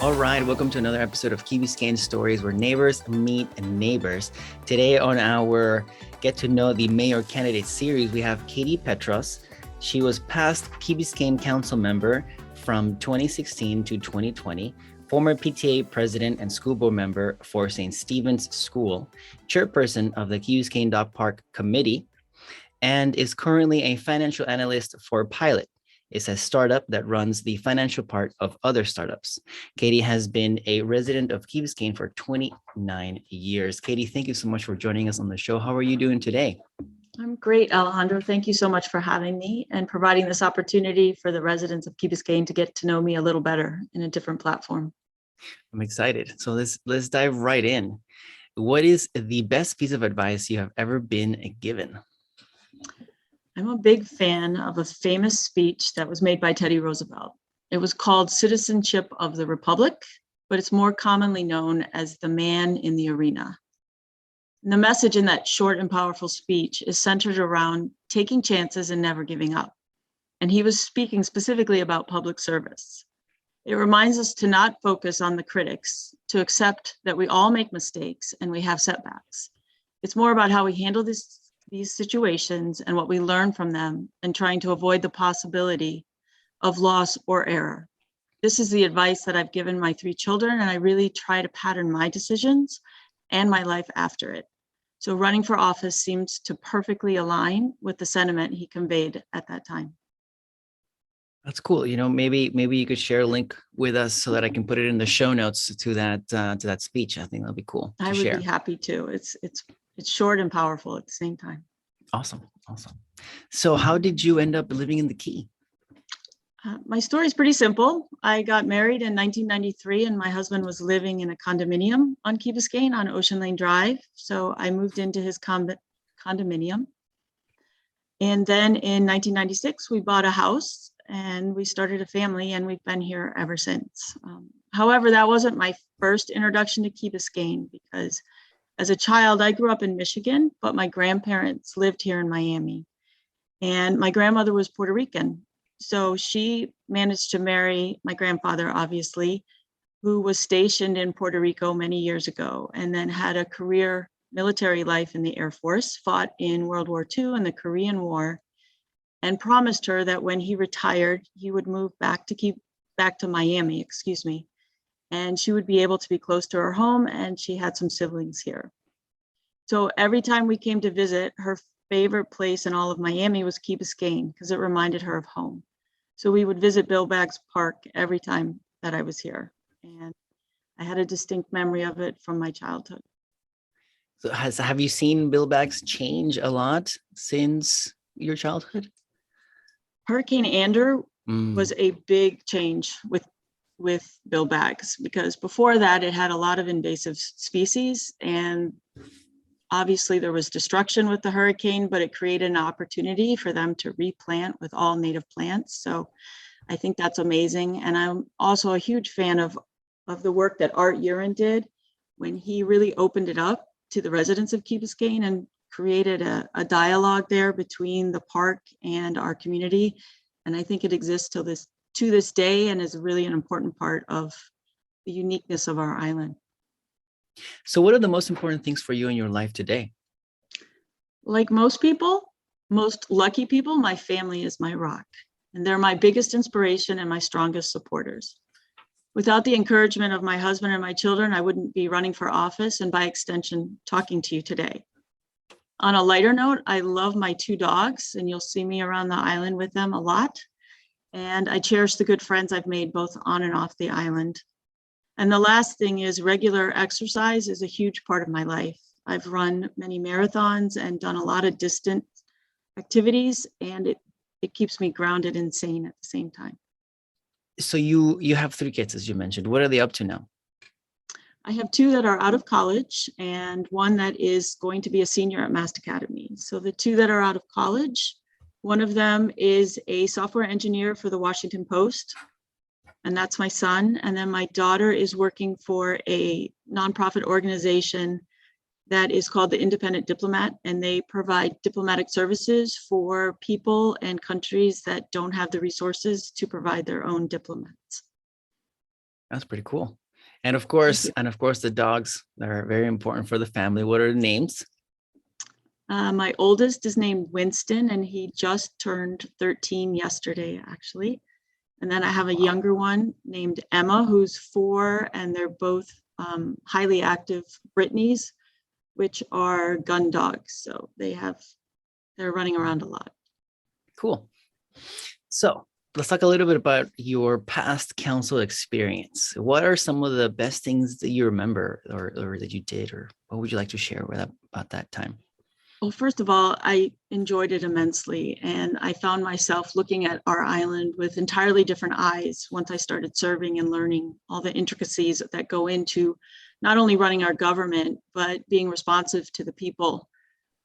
All right, welcome to another episode of Key Biscayne Stories, where neighbors meet neighbors. Today on our Get to Know the Mayor Candidate series, we have Katie Petros. She was past Key Biscayne Council member from 2016 to 2020, former PTA president and school board member for St. Stephen's School, chairperson of the Key Biscayne Dog Park Committee, and is currently a financial analyst for Pilot. It's a startup that runs the financial part of other startups. Katie has been a resident of Key Biscayne for 29 years. Katie, thank you so much for joining us on the show. How are you doing today? I'm great, Alejandro. Thank you so much for having me and providing this opportunity for the residents of Key Biscayne to get to know me a little better in a different platform. I'm excited. So let's dive right in. What is the best piece of advice you have ever been given? I'm a big fan of a famous speech that was made by Teddy Roosevelt. It was called Citizenship of the Republic, but it's more commonly known as the man in the arena. And the message in that short and powerful speech is centered around taking chances and never giving up. And he was speaking specifically about public service. It reminds us to not focus on the critics, to accept that we all make mistakes and we have setbacks. It's more about how we handle these situations and what we learn from them, and trying to avoid the possibility of loss or error. This is the advice that I've given my 3 children, and I really try to pattern my decisions and my life after it. So running for office seems to perfectly align with the sentiment he conveyed at that time. That's cool. Maybe you could share a link with us so that I can put it in the show notes to that speech. I think that'll be cool to I would share. be happy to. It's short and powerful at the same time. Awesome. So how did you end up living in the Key? My story is pretty simple. I got married in 1993, and my husband was living in a condominium on Key Biscayne on Ocean Lane Drive. So I moved into his condominium. And then in 1996, we bought a house and we started a family, and we've been here ever since. However, that wasn't my first introduction to Key Biscayne, because as a child, I grew up in Michigan, but my grandparents lived here in Miami. And my grandmother was Puerto Rican. So she managed to marry my grandfather, obviously, who was stationed in Puerto Rico many years ago, and then had a career military life in the Air Force, fought in World War II and the Korean War, and promised her that when he retired, he would move back to Miami, and she would be able to be close to her home, and she had some siblings here. So every time we came to visit, her favorite place in all of Miami was Key Biscayne, because it reminded her of home. So we would visit Bill Baggs Park every time that I was here, and I had a distinct memory of it from my childhood. So have you seen Bill Baggs change a lot since your childhood? Hurricane Andrew was a big change with Bill Baggs, because before that it had a lot of invasive species, and obviously there was destruction with the hurricane, but it created an opportunity for them to replant with all native plants. So I think that's amazing. And I'm also a huge fan of the work that Art Urin did when he really opened it up to the residents of Key Biscayne and created a dialogue there between the park and our community. And I think it exists to this day, and is really an important part of the uniqueness of our island. So what are the most important things for you in your life today? Like most people, most lucky people, my family is my rock, and they're my biggest inspiration and my strongest supporters. Without the encouragement of my husband and my children, I wouldn't be running for office, and by extension, talking to you today. On a lighter note, I love my 2 dogs, and you'll see me around the island with them a lot. And I cherish the good friends I've made both on and off the island. And the last thing is, regular exercise is a huge part of my life. I've run many marathons and done a lot of distant activities, and it keeps me grounded and sane at the same time. So you have 3 kids, as you mentioned. What are they up to now? I have 2 that are out of college, and 1 that is going to be a senior at Mast Academy. So the 2 that are out of college, one of them is a software engineer for the Washington Post, and that's my son. And then my daughter is working for a nonprofit organization that is called the Independent Diplomat, and they provide diplomatic services for people and countries that don't have the resources to provide their own diplomats. That's pretty cool. And of Thank course, you. the dogs are very important for the family. What are the names? My oldest is named Winston, and he just turned 13 yesterday, actually. And then I have a younger one named Emma, who's 4, and they're both highly active Brittany's, which are gun dogs. So they're running around a lot. Cool. So let's talk a little bit about your past council experience. What are some of the best things that you remember or that you did, or what would you like to share about that time? Well, first of all, I enjoyed it immensely, and I found myself looking at our island with entirely different eyes once I started serving and learning all the intricacies that go into not only running our government, but being responsive to the people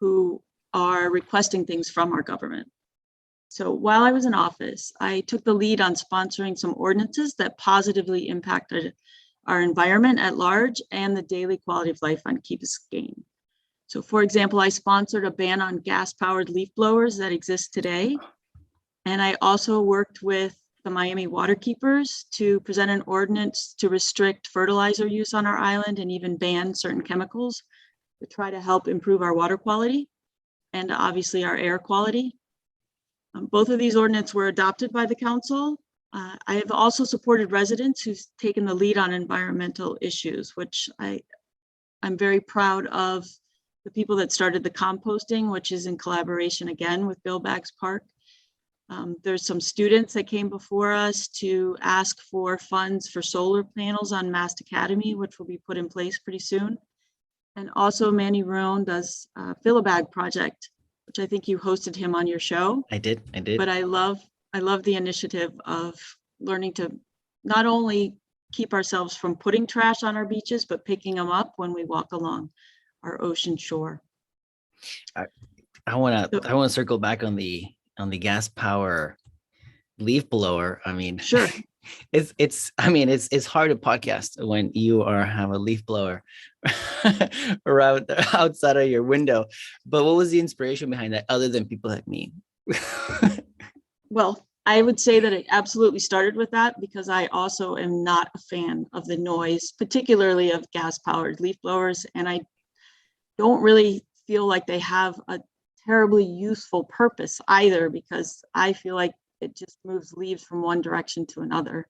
who are requesting things from our government. So while I was in office, I took the lead on sponsoring some ordinances that positively impacted our environment at large and the daily quality of life on Key Biscayne. So for example, I sponsored a ban on gas-powered leaf blowers that exist today. And I also worked with the Miami Waterkeepers to present an ordinance to restrict fertilizer use on our island and even ban certain chemicals to try to help improve our water quality and obviously our air quality. Both of these ordinances were adopted by the council. I have also supported residents who've taken the lead on environmental issues, which I'm very proud of. The people that started the composting, which is in collaboration again with Bill Baggs Park. There's some students that came before us to ask for funds for solar panels on Mast Academy, which will be put in place pretty soon. And also Manny Roan does a Fill-A-Bag project, which I think you hosted him on your show. I did. But I love the initiative of learning to not only keep ourselves from putting trash on our beaches, but picking them up when we walk along our ocean shore. I want to circle back on the gas power leaf blower. I mean, sure. it's hard to podcast when you have a leaf blower around outside of your window. But what was the inspiration behind that, other than people like me? Well, I would say that it absolutely started with that because I also am not a fan of the noise, particularly of gas-powered leaf blowers, and I don't really feel like they have a terribly useful purpose either, because I feel like it just moves leaves from one direction to another.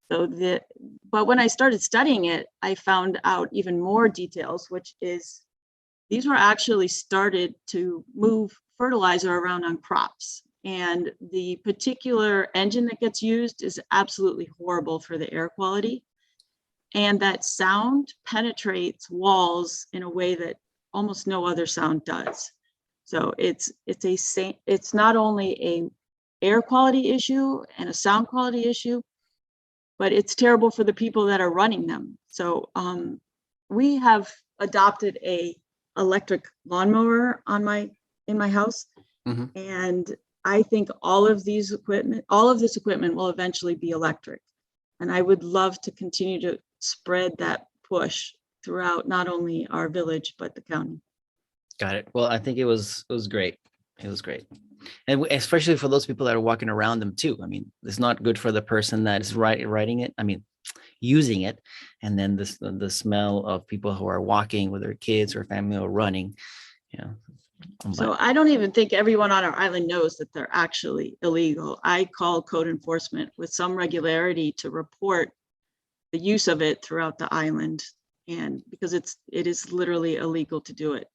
But when I started studying it, I found out even more details, which is these were actually started to move fertilizer around on crops. And the particular engine that gets used is absolutely horrible for the air quality. And that sound penetrates walls in a way that almost no other sound does. So it's not only a air quality issue and a sound quality issue, but it's terrible for the people that are running them. So we have adopted a electric lawnmower in my house, Mm-hmm. and I think all of this equipment will eventually be electric. And I would love to continue to spread that push throughout not only our village, but the county. Got it. Well, I think it was great. It was great. And especially for those people that are walking around them too. I mean, it's not good for the person that is riding it. I mean, using it. And then the smell of people who are walking with their kids or family or running, So I don't even think everyone on our island knows that they're actually illegal. I call code enforcement with some regularity to report the use of it throughout the island, and because it is literally illegal to do it.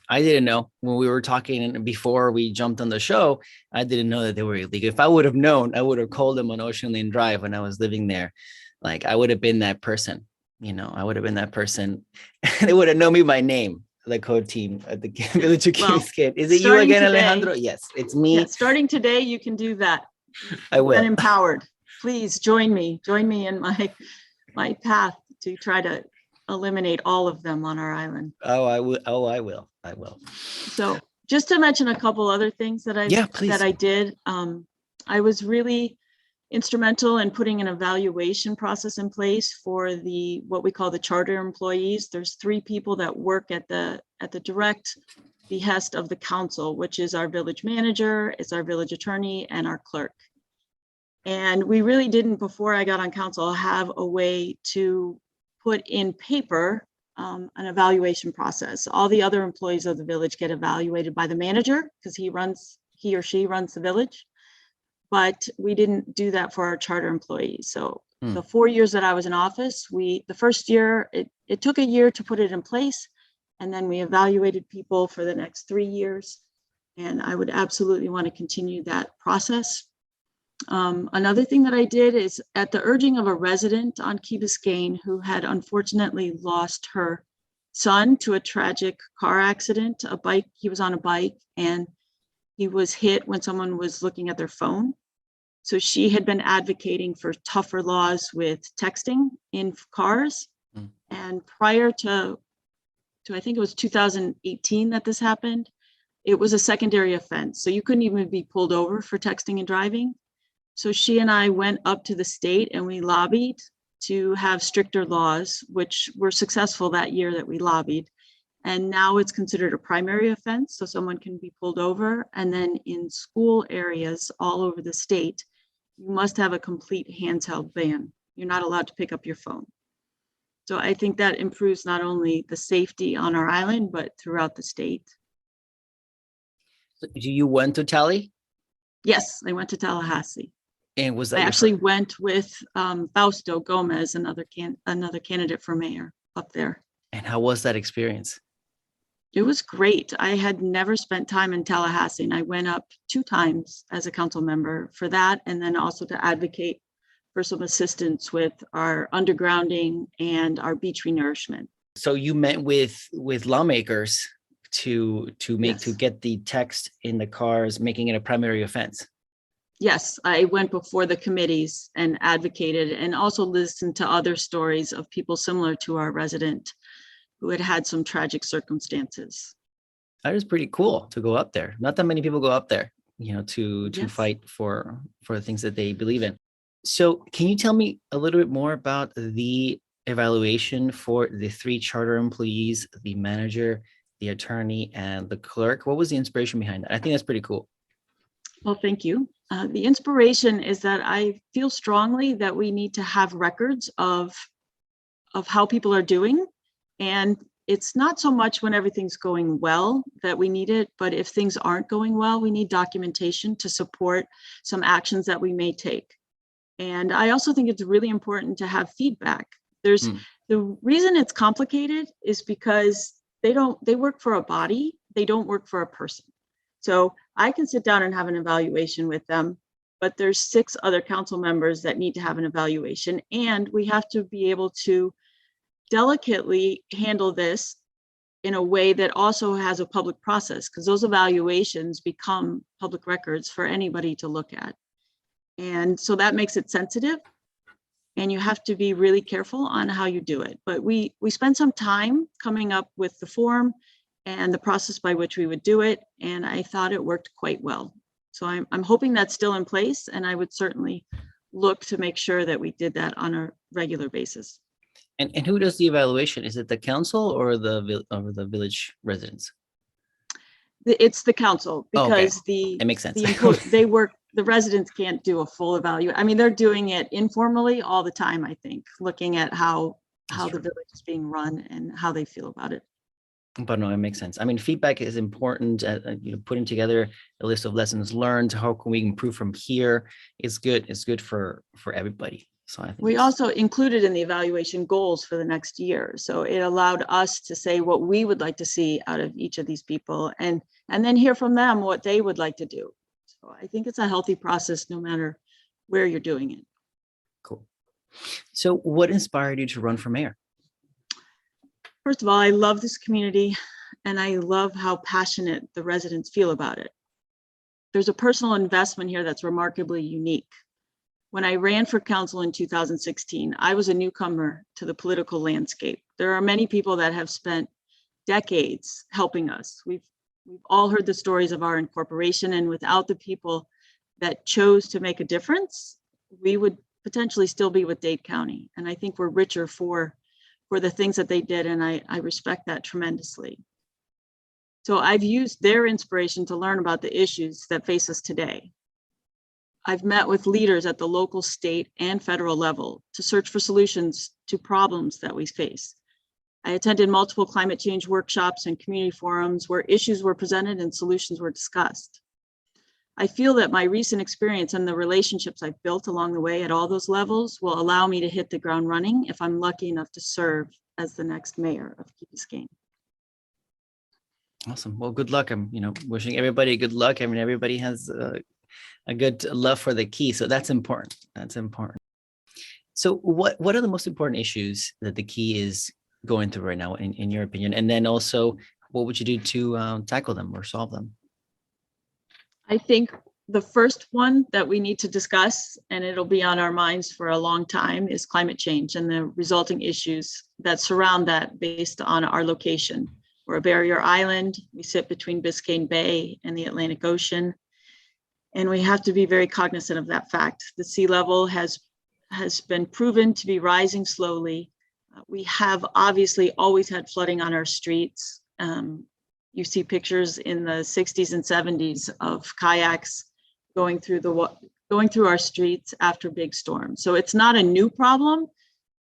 I didn't know when we were talking before we jumped on the show. I didn't know that they were illegal. If I would have known, I would have called them on Ocean Lane Drive when I was living there. Like I would have been that person, I would have been that person. They would have known me by name, the code team at the Village of Key Biscayne. Is it you again, today, Alejandro? Yes, it's me. Yeah, starting today, you can do that. I will. And empowered. Please join me in my path to try to eliminate all of them on our island. Oh, I will. So just to mention a couple other things that I did. I was really instrumental in putting an evaluation process in place for what we call the charter employees. There's 3 people that work at the direct behest of the council, which is our village manager, it's our village attorney, and our clerk. And we really didn't, before I got on council, have a way to put in paper an evaluation process. All the other employees of the village get evaluated by the manager because he or she runs the village. But we didn't do that for our charter employees. So the 4 years that I was in office, the first year, it took a year to put it in place. And then we evaluated people for the next 3 years. And I would absolutely want to continue that process. Another thing that I did is, at the urging of a resident on Key Biscayne who had unfortunately lost her son to a tragic car accident, he was on a bike and he was hit when someone was looking at their phone. So she had been advocating for tougher laws with texting in cars. And prior to I think it was 2018 that this happened, it was a secondary offense. So you couldn't even be pulled over for texting and driving. So she and I went up to the state and we lobbied to have stricter laws, which were successful that year that we lobbied. And now it's considered a primary offense, so someone can be pulled over. And then in school areas all over the state, you must have a complete handheld ban. You're not allowed to pick up your phone. So I think that improves not only the safety on our island, but throughout the state. So you went to Tally? Yes, I went to Tallahassee. And was that I actually went with Fausto Gomez, another candidate for mayor up there. And how was that experience? It was great. I had never spent time in Tallahassee, and I went up 2 times as a council member for that, and then also to advocate for some assistance with our undergrounding and our beach renourishment. So you met with lawmakers to get the text in the cars, making it a primary offense. Yes, I went before the committees and advocated, and also listened to other stories of people similar to our resident who had had some tragic circumstances. That is pretty cool to go up there. Not that many people go up there, to Yes. fight for the things that they believe in. So can you tell me a little bit more about the evaluation for the 3 charter employees, the manager, the attorney, and the clerk? What was the inspiration behind that? I think that's pretty cool. Well, thank you. The inspiration is that I feel strongly that we need to have records of how people are doing. And it's not so much when everything's going well that we need it, but if things aren't going well, we need documentation to support some actions that we may take. And I also think it's really important to have feedback. The reason it's complicated is because they work for a body, they don't work for a person. So I can sit down and have an evaluation with them, but there's 6 other council members that need to have an evaluation, and we have to be able to delicately handle this in a way that also has a public process, because those evaluations become public records for anybody to look at. And so that makes it sensitive, and you have to be really careful on how you do it. But we spent some time coming up with the form and the process by which we would do it, and I thought it worked quite well. So I'm hoping that's still in place, and I would certainly look to make sure that we did that on a regular basis. And who does the evaluation? Is it the council or the village residents? It's the council, because It makes sense. The residents can't do a full evaluation. I mean, they're doing it informally all the time, I think, looking at how the village is being run and how they feel about it. But no, it makes sense. I mean, feedback is important. Putting together a list of lessons learned. How can we improve from here? It's good. It's good for everybody. So I think we also included in the evaluation goals for the next year. So it allowed us to say what we would like to see out of each of these people, and then hear from them what they would like to do. So I think it's a healthy process no matter where you're doing it. Cool. So what inspired you to run for mayor? First of all, I love this community, and I love how passionate the residents feel about it. There's a personal investment here that's remarkably unique. When I ran for council in 2016, I was a newcomer to the political landscape. There are many people that have spent decades helping us. We've all heard the stories of our incorporation, and without the people that chose to make a difference, we would potentially still be with Dade County. And I think we're richer for the things that they did, and I respect that tremendously. So I've used their inspiration to learn about the issues that face us today. I've met with leaders at the local, state, and federal level to search for solutions to problems that we face. I attended multiple climate change workshops and community forums where issues were presented and solutions were discussed. I feel that my recent experience and the relationships I've built along the way at all those levels will allow me to hit the ground running if I'm lucky enough to serve as the next mayor of Key Biscayne. Awesome. Well, good luck. I'm, wishing everybody good luck. I mean, everybody has a good love for the Key, so that's important. That's important. So, what are the most important issues that the Key is going through right now, in your opinion? And then also, what would you do to tackle them or solve them? I think the first one that we need to discuss, and it'll be on our minds for a long time, is climate change and the resulting issues that surround that based on our location. We're a barrier island. We sit between Biscayne Bay and the Atlantic Ocean. And we have to be very cognizant of that fact. The sea level has been proven to be rising slowly. We have obviously always had flooding on our streets. You see pictures in the 60s and 70s of kayaks going through our streets after big storms. So it's not a new problem,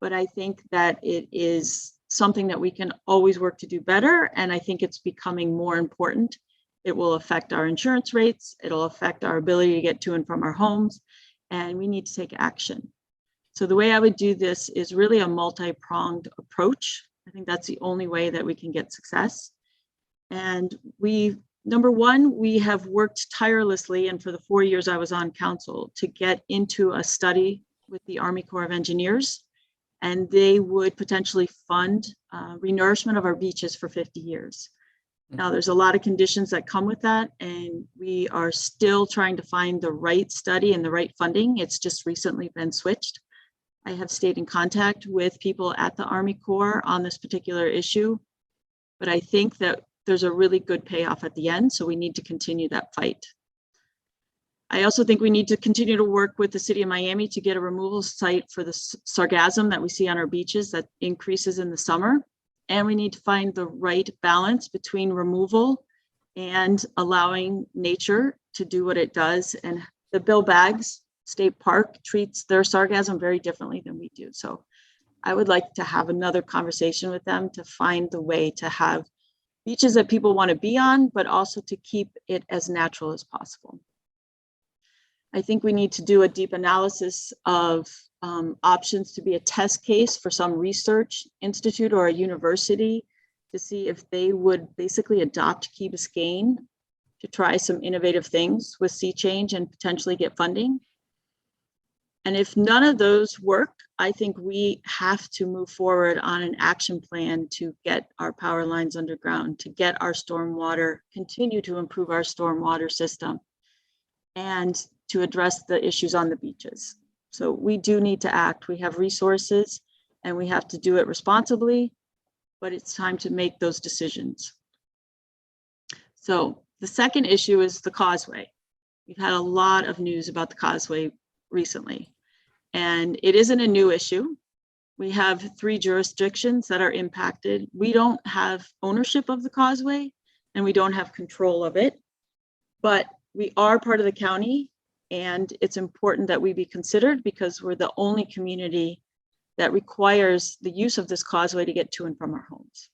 but I think that it is something that we can always work to do better. And I think it's becoming more important. It will affect our insurance rates. It'll affect our ability to get to and from our homes, and we need to take action. So the way I would do this is really a multi-pronged approach. I think that's the only way that we can get success. And number one, we have worked tirelessly, and for the 4 years I was on council, to get into a study with the Army Corps of Engineers, and they would potentially fund renourishment of our beaches for 50 years. Now, there's a lot of conditions that come with that, and we are still trying to find the right study and the right funding. It's just recently been switched. I have stayed in contact with people at the Army Corps on this particular issue, but I think that there's a really good payoff at the end, so we need to continue that fight. I also think we need to continue to work with the city of Miami to get a removal site for the sargassum that we see on our beaches that increases in the summer. And we need to find the right balance between removal and allowing nature to do what it does. And the Bill Baggs State Park treats their sargassum very differently than we do. So I would like to have another conversation with them to find the way to have beaches that people want to be on, but also to keep it as natural as possible. I think we need to do a deep analysis of options to be a test case for some research institute or a university to see if they would basically adopt Key Biscayne to try some innovative things with sea change and potentially get funding. And if none of those work, I think we have to move forward on an action plan to get our power lines underground, to get our stormwater, continue to improve our stormwater system, and to address the issues on the beaches. So we do need to act. We have resources and we have to do it responsibly, but it's time to make those decisions. So the second issue is the causeway. We've had a lot of news about the causeway recently, and it isn't a new issue. We have 3 jurisdictions that are impacted. We don't have ownership of the causeway and we don't have control of it, but we are part of the county, and it's important that we be considered because we're the only community that requires the use of this causeway to get to and from our homes.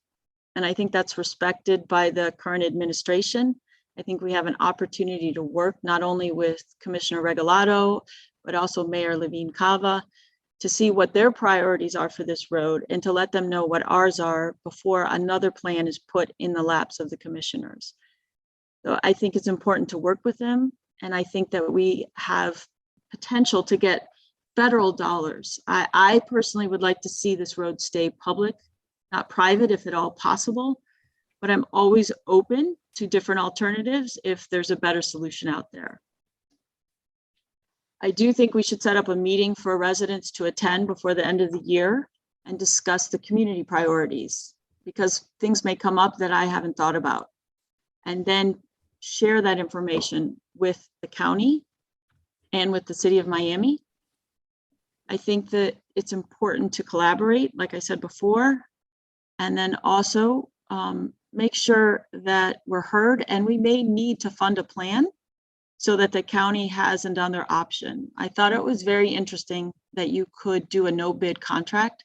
And I think that's respected by the current administration. I think we have an opportunity to work not only with Commissioner Regalado, but also Mayor Levine Cava to see what their priorities are for this road and to let them know what ours are before another plan is put in the laps of the commissioners. So I think it's important to work with them. And I think that we have potential to get federal dollars. I personally would like to see this road stay public, not private if at all possible, but I'm always open to different alternatives if there's a better solution out there. I do think we should set up a meeting for residents to attend before the end of the year and discuss the community priorities, because things may come up that I haven't thought about. And then share that information with the county and with the city of Miami. I think that it's important to collaborate, like I said before, and then also make sure that we're heard, and we may need to fund a plan so that the county has another option. I thought it was very interesting that you could do a no bid contract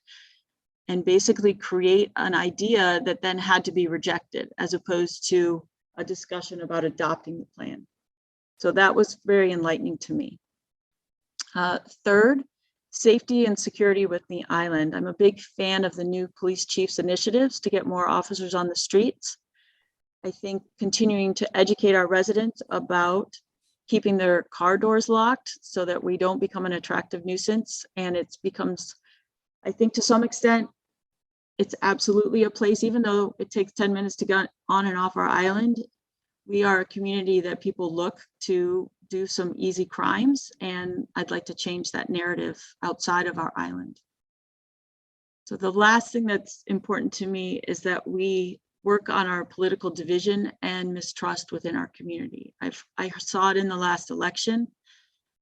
and basically create an idea that then had to be rejected, as opposed to a discussion about adopting the plan. So that was very enlightening to me. Third, safety and security with the island. I'm a big fan of the new police chief's initiatives to get more officers on the streets. I think continuing to educate our residents about keeping their car doors locked so that we don't become an attractive nuisance. And it becomes, I think to some extent, it's absolutely a place, even though it takes 10 minutes to get on and off our island, we are a community that people look to do some easy crimes. And I'd like to change that narrative outside of our island. So the last thing that's important to me is that we work on our political division and mistrust within our community. I saw it in the last election.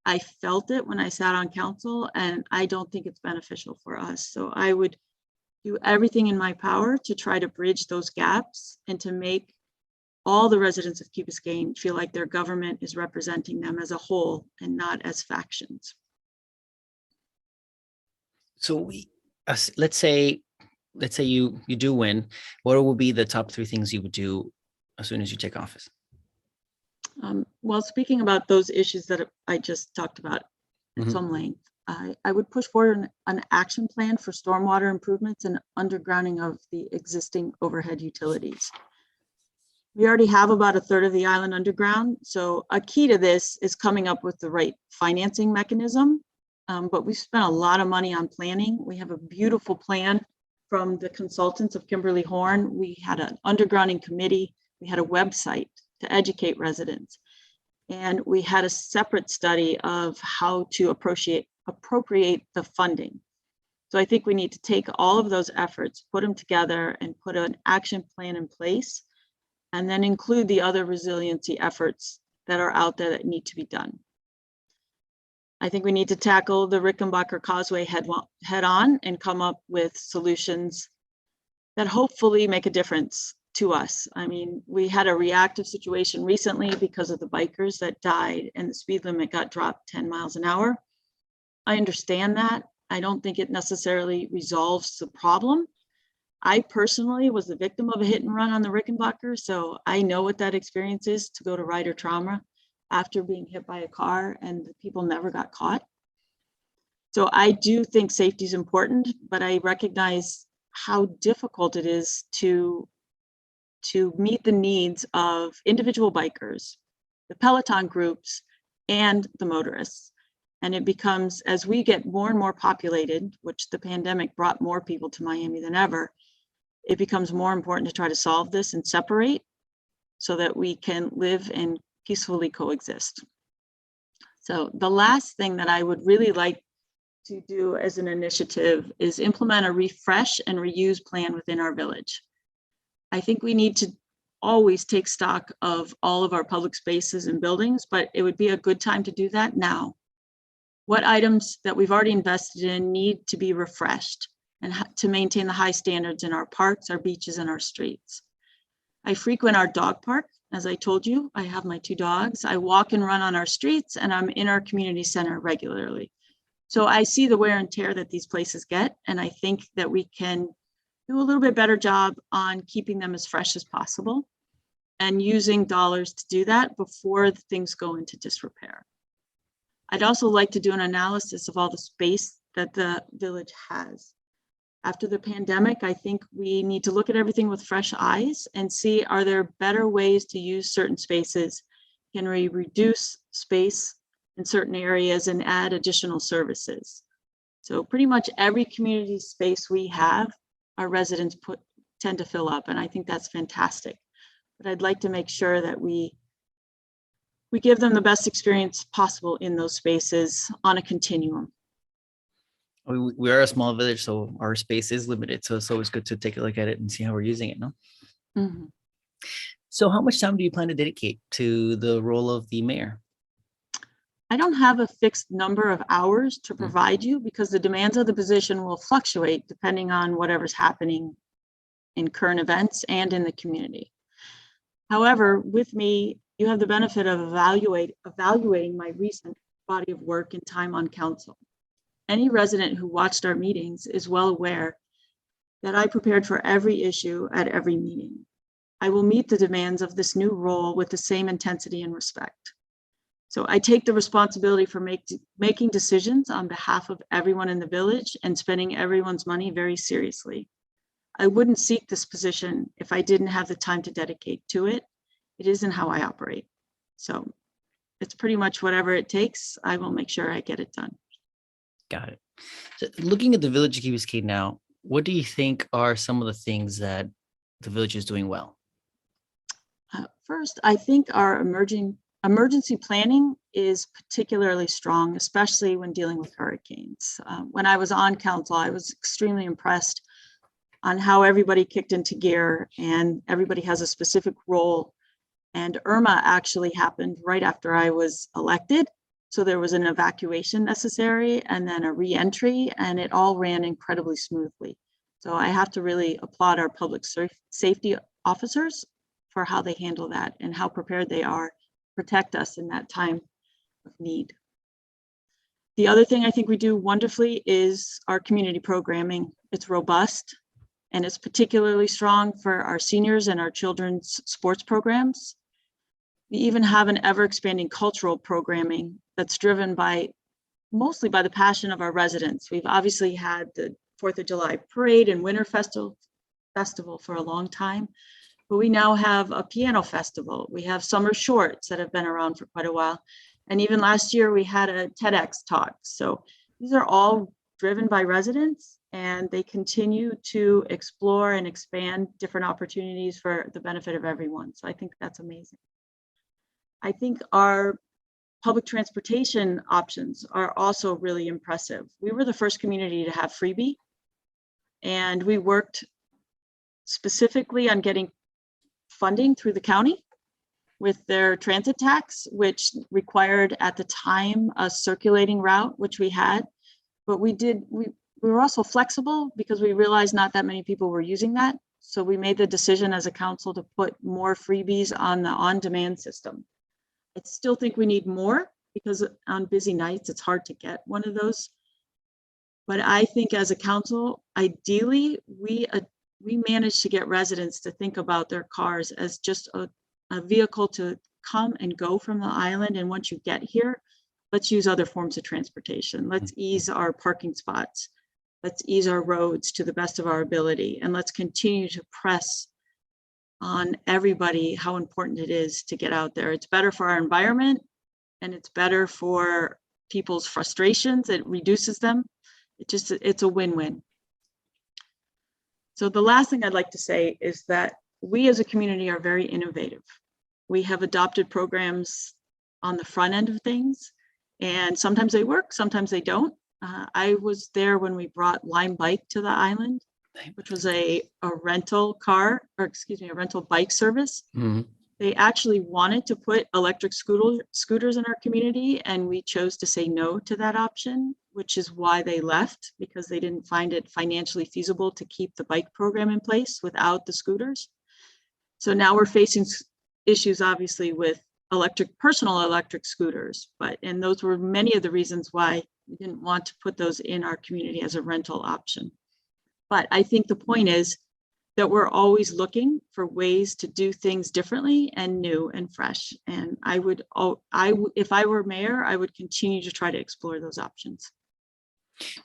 I felt it when I sat on council, and I don't think it's beneficial for us. So I would do everything in my power to try to bridge those gaps and to make all the residents of Key Biscayne feel like their government is representing them as a whole and not as factions. So let's say you do win. What will be the top 3 things you would do as soon as you take office? Well, speaking about those issues that I just talked about at some length, I would push forward an action plan for stormwater improvements and undergrounding of the existing overhead utilities. We already have about 1/3 of the island underground. So a key to this is coming up with the right financing mechanism. But we've spent a lot of money on planning. We have a beautiful plan from the consultants of Kimberly Horn. We had an undergrounding committee. We had a website to educate residents. And we had a separate study of how to appropriate the funding. So I think we need to take all of those efforts, put them together and put an action plan in place, and then include the other resiliency efforts that are out there that need to be done. I think we need to tackle the Rickenbacker Causeway head on and come up with solutions that hopefully make a difference to us. I mean, we had a reactive situation recently because of the bikers that died and the speed limit got dropped 10 miles an hour. I understand that. I don't think it necessarily resolves the problem. I personally was the victim of a hit and run on the Rickenbacker, so I know what that experience is to go to rider trauma after being hit by a car, and the people never got caught. So I do think safety is important, but I recognize how difficult it is to meet the needs of individual bikers, the Peloton groups, and the motorists. And it becomes, as we get more and more populated, which the pandemic brought more people to Miami than ever, it becomes more important to try to solve this and separate so that we can live and peacefully coexist. So the last thing that I would really like to do as an initiative is implement a refresh and reuse plan within our village. I think we need to always take stock of all of our public spaces and buildings, but it would be a good time to do that now. What items that we've already invested in need to be refreshed and to maintain the high standards in our parks, our beaches, and our streets. I frequent our dog park. As I told you, I have my 2 dogs. I walk and run on our streets, and I'm in our community center regularly. So I see the wear and tear that these places get, and I think that we can do a little bit better job on keeping them as fresh as possible and using dollars to do that before things go into disrepair. I'd also like to do an analysis of all the space that the village has. After the pandemic, I think we need to look at everything with fresh eyes and see, are there better ways to use certain spaces? Can we reduce space in certain areas and add additional services? So pretty much every community space we have, our residents tend to fill up, and I think that's fantastic. But I'd like to make sure that we give them the best experience possible in those spaces on a continuum. We are a small village, so our space is limited. So it's always good to take a look at it and see how we're using it, no? Mm-hmm. So how much time do you plan to dedicate to the role of the mayor? I don't have a fixed number of hours to provide you because the demands of the position will fluctuate depending on whatever's happening in current events and in the community. However, with me you have the benefit of evaluating my recent body of work and time on council. Any resident who watched our meetings is well aware that I prepared for every issue at every meeting. I will meet the demands of this new role with the same intensity and respect. So I take the responsibility for making decisions on behalf of everyone in the village and spending everyone's money very seriously. I wouldn't seek this position if I didn't have the time to dedicate to it. It isn't how I operate. So it's pretty much whatever it takes. I will make sure I get it done. Got it. So looking at the village of Key Biscayne now, what do you think are some of the things that the village is doing well? First, I think our emergency planning is particularly strong, especially when dealing with hurricanes. When I was on council, I was extremely impressed on how everybody kicked into gear and everybody has a specific role. And Irma actually happened right after I was elected. So there was an evacuation necessary and then a re-entry, and it all ran incredibly smoothly. So I have to really applaud our public safety officers for how they handle that and how prepared they are to protect us in that time of need. The other thing I think we do wonderfully is our community programming. It's robust and it's particularly strong for our seniors and our children's sports programs. We even have an ever-expanding cultural programming that's driven mostly by the passion of our residents. We've obviously had the 4th of July parade and winter festival for a long time, but we now have a piano festival. We have summer shorts that have been around for quite a while. And even last year we had a TEDx talk. So these are all driven by residents and they continue to explore and expand different opportunities for the benefit of everyone. So I think that's amazing. I think our public transportation options are also really impressive. We were the first community to have freebie, and we worked specifically on getting funding through the county with their transit tax, which required at the time a circulating route, which we had. But we were also flexible because we realized not that many people were using that. So we made the decision as a council to put more freebies on the on-demand system. I still think we need more because on busy nights, it's hard to get one of those. But I think as a council, ideally, we managed to get residents to think about their cars as just a vehicle to come and go from the island. And once you get here, let's use other forms of transportation. Let's ease our parking spots. Let's ease our roads to the best of our ability. And let's continue to press on everybody how important it is to get out there. It's better for our environment and it's better for people's frustrations. It reduces them. It's a win-win. So the last thing I'd like to say is that we as a community are very innovative. We have adopted programs on the front end of things, and sometimes they work, sometimes they don't. I was there when we brought Lime Bike to the island, which was a rental car, or excuse me, a rental bike service. Mm-hmm. They actually wanted to put electric scooters in our community, and we chose to say no to that option, which is why they left, because they didn't find it financially feasible to keep the bike program in place without the scooters. So now we're facing issues, obviously, with personal electric scooters, and those were many of the reasons why we didn't want to put those in our community as a rental option. But I think the point is that we're always looking for ways to do things differently and new and fresh. And if I were mayor, I would continue to try to explore those options.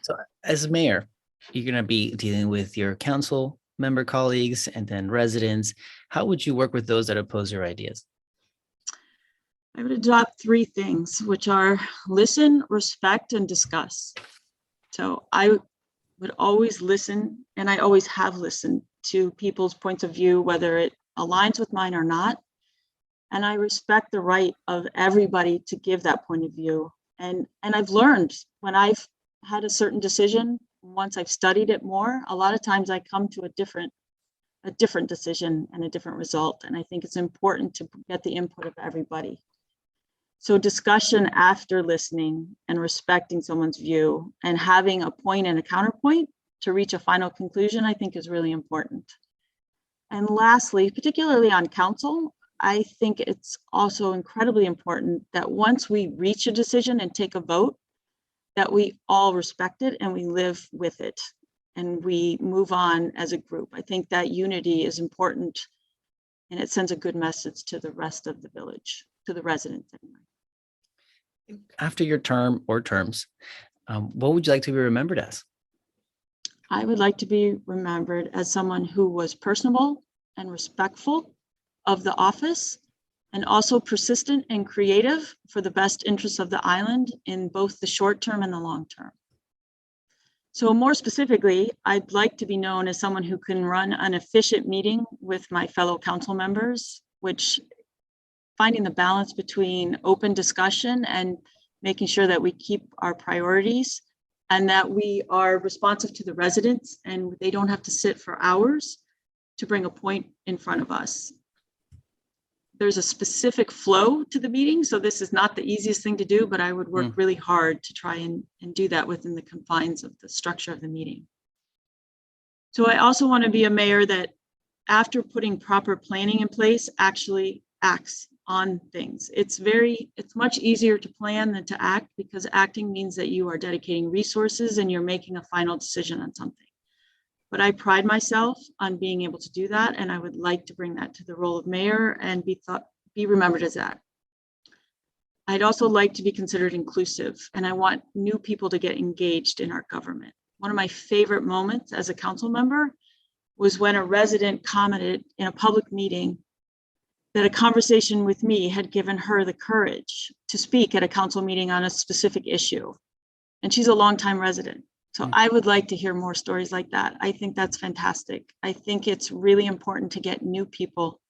So as mayor, you're going to be dealing with your council member colleagues and then residents. How would you work with those that oppose your ideas? I would adopt 3 things, which are listen, respect, and discuss. So I would always listen, and I always have listened to people's points of view, whether it aligns with mine or not. And I respect the right of everybody to give that point of view. And I've learned when I've had a certain decision, once I've studied it more, a lot of times I come to a different decision and a different result. And I think it's important to get the input of everybody. So discussion after listening and respecting someone's view and having a point and a counterpoint to reach a final conclusion, I think is really important. And lastly, particularly on council, I think it's also incredibly important that once we reach a decision and take a vote, that we all respect it and we live with it and we move on as a group. I think that unity is important and it sends a good message to the rest of the village, to the residents anyway. After your term or terms, what would you like to be remembered as? I would like to be remembered as someone who was personable and respectful of the office, and also persistent and creative for the best interests of the island in both the short term and the long term. So more specifically, I'd like to be known as someone who can run an efficient meeting with my fellow council members, which finding the balance between open discussion and making sure that we keep our priorities and that we are responsive to the residents and they don't have to sit for hours to bring a point in front of us. There's a specific flow to the meeting, so this is not the easiest thing to do, but I would work really hard to try and do that within the confines of the structure of the meeting. So I also want to be a mayor that, after putting proper planning in place, actually acts on things. It's much easier to plan than to act, because acting means that you are dedicating resources and you're making a final decision on something. But I pride myself on being able to do that, and I would like to bring that to the role of mayor and be remembered as that. I'd also like to be considered inclusive, and I want new people to get engaged in our government. One of my favorite moments as a council member was when a resident commented in a public meeting that a conversation with me had given her the courage to speak at a council meeting on a specific issue. And she's a longtime resident. So I would like to hear more stories like that. I think that's fantastic. I think it's really important to get new people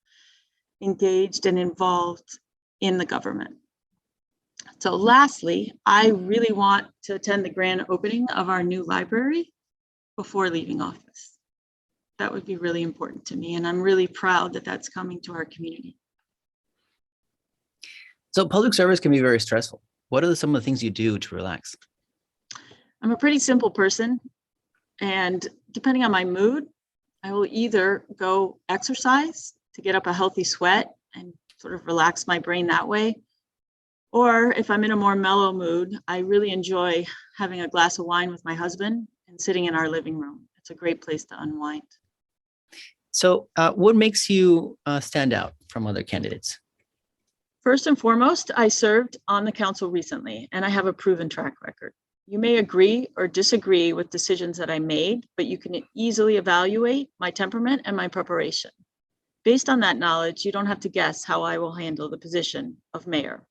engaged and involved in the government. So lastly, I really want to attend the grand opening of our new library before leaving office. That would be really important to me, and I'm really proud that that's coming to our community. So public service can be very stressful. What are some of the things you do to relax? I'm a pretty simple person, and depending on my mood, I will either go exercise to get up a healthy sweat and sort of relax my brain that way. Or if I'm in a more mellow mood, I really enjoy having a glass of wine with my husband and sitting in our living room. It's a great place to unwind. So what makes you stand out from other candidates? First and foremost, I served on the council recently, and I have a proven track record. You may agree or disagree with decisions that I made, but you can easily evaluate my temperament and my preparation. Based on that knowledge, you don't have to guess how I will handle the position of mayor.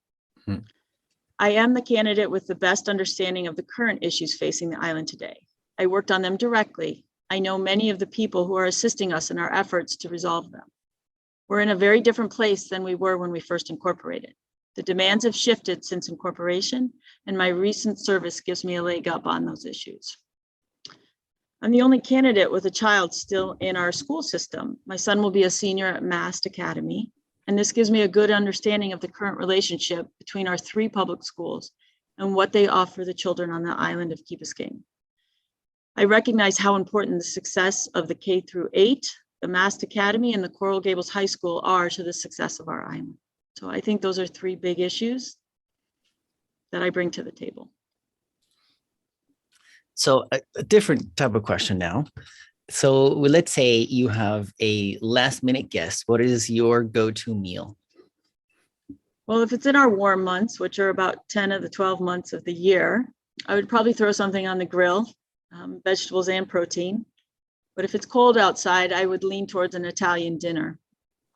I am the candidate with the best understanding of the current issues facing the island today. I worked on them directly. I know many of the people who are assisting us in our efforts to resolve them. We're in a very different place than we were when we first incorporated. The demands have shifted since incorporation, and my recent service gives me a leg up on those issues. I'm the only candidate with a child still in our school system. My son will be a senior at Mast Academy, and this gives me a good understanding of the current relationship between our 3 public schools and what they offer the children on the island of Key Biscayne. I recognize how important the success of the K through 8, the Mast Academy, and the Coral Gables High School are to the success of our island. So I think those are 3 big issues that I bring to the table. So a different type of question now. So let's say you have a last minute guess. What is your go-to meal? Well, if it's in our warm months, which are about 10 of the 12 months of the year, I would probably throw something on the grill, vegetables and protein. But if it's cold outside, I would lean towards an Italian dinner.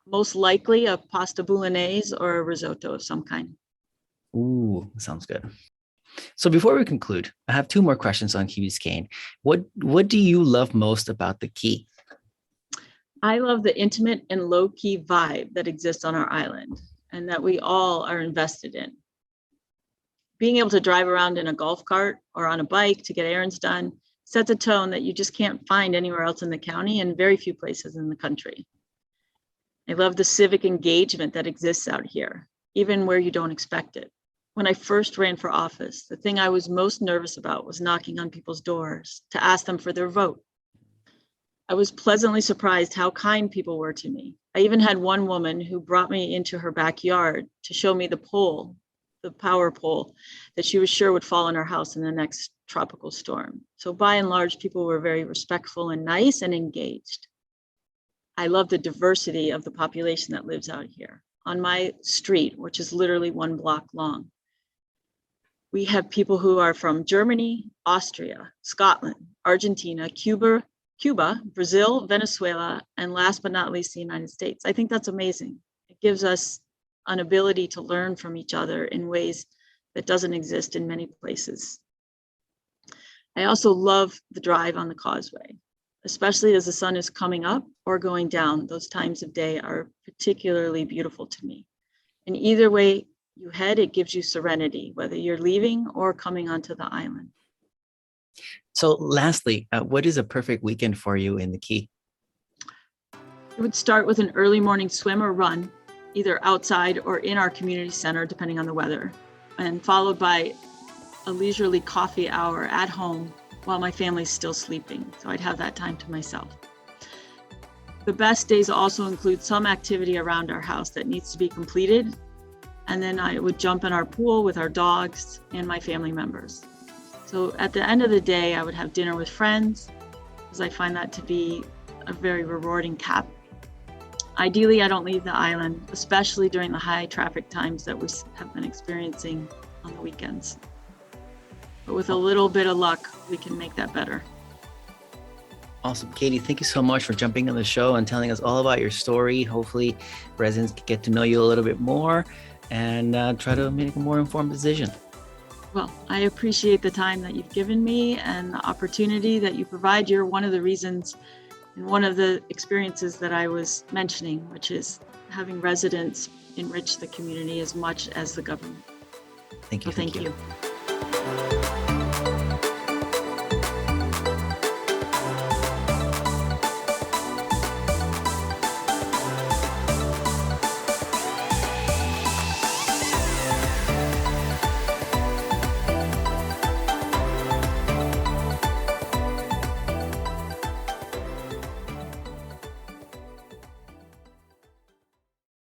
Most likely a pasta bolognese or a risotto of some kind. Ooh, sounds good. So before we conclude, I have 2 more questions on Key Biscayne. What do you love most about the Key? I love the intimate and low-key vibe that exists on our island and that we all are invested in. Being able to drive around in a golf cart or on a bike to get errands done sets a tone that you just can't find anywhere else in the county and very few places in the country. I love the civic engagement that exists out here, even where you don't expect it. When I first ran for office, the thing I was most nervous about was knocking on people's doors to ask them for their vote. I was pleasantly surprised how kind people were to me. I even had one woman who brought me into her backyard to show me the pole, the power pole that she was sure would fall on our house in the next tropical storm. So by and large, people were very respectful and nice and engaged. I love the diversity of the population that lives out here. On my street, which is literally 1 block long, we have people who are from Germany, Austria, Scotland, Argentina, Cuba, Brazil, Venezuela, and last but not least, the United States. I think that's amazing. It gives us an ability to learn from each other in ways that doesn't exist in many places. I also love the drive on the causeway, especially as the sun is coming up or going down. Those times of day are particularly beautiful to me. And either way you head, it gives you serenity, whether you're leaving or coming onto the island. So lastly, what is a perfect weekend for you in the Key? It would start with an early morning swim or run, either outside or in our community center, depending on the weather, and followed by a leisurely coffee hour at home while my family's still sleeping. So I'd have that time to myself. The best days also include some activity around our house that needs to be completed. And then I would jump in our pool with our dogs and my family members. So at the end of the day, I would have dinner with friends, because I find that to be a very rewarding cap. Ideally, I don't leave the island, especially during the high traffic times that we have been experiencing on the weekends. But with a little bit of luck, we can make that better. Awesome. Katie, thank you so much for jumping on the show and telling us all about your story. Hopefully residents can get to know you a little bit more and try to make a more informed decision. Well, I appreciate the time that you've given me and the opportunity that you provide. You're one of the reasons and one of the experiences that I was mentioning, which is having residents enrich the community as much as the government. Thank you. So thank you.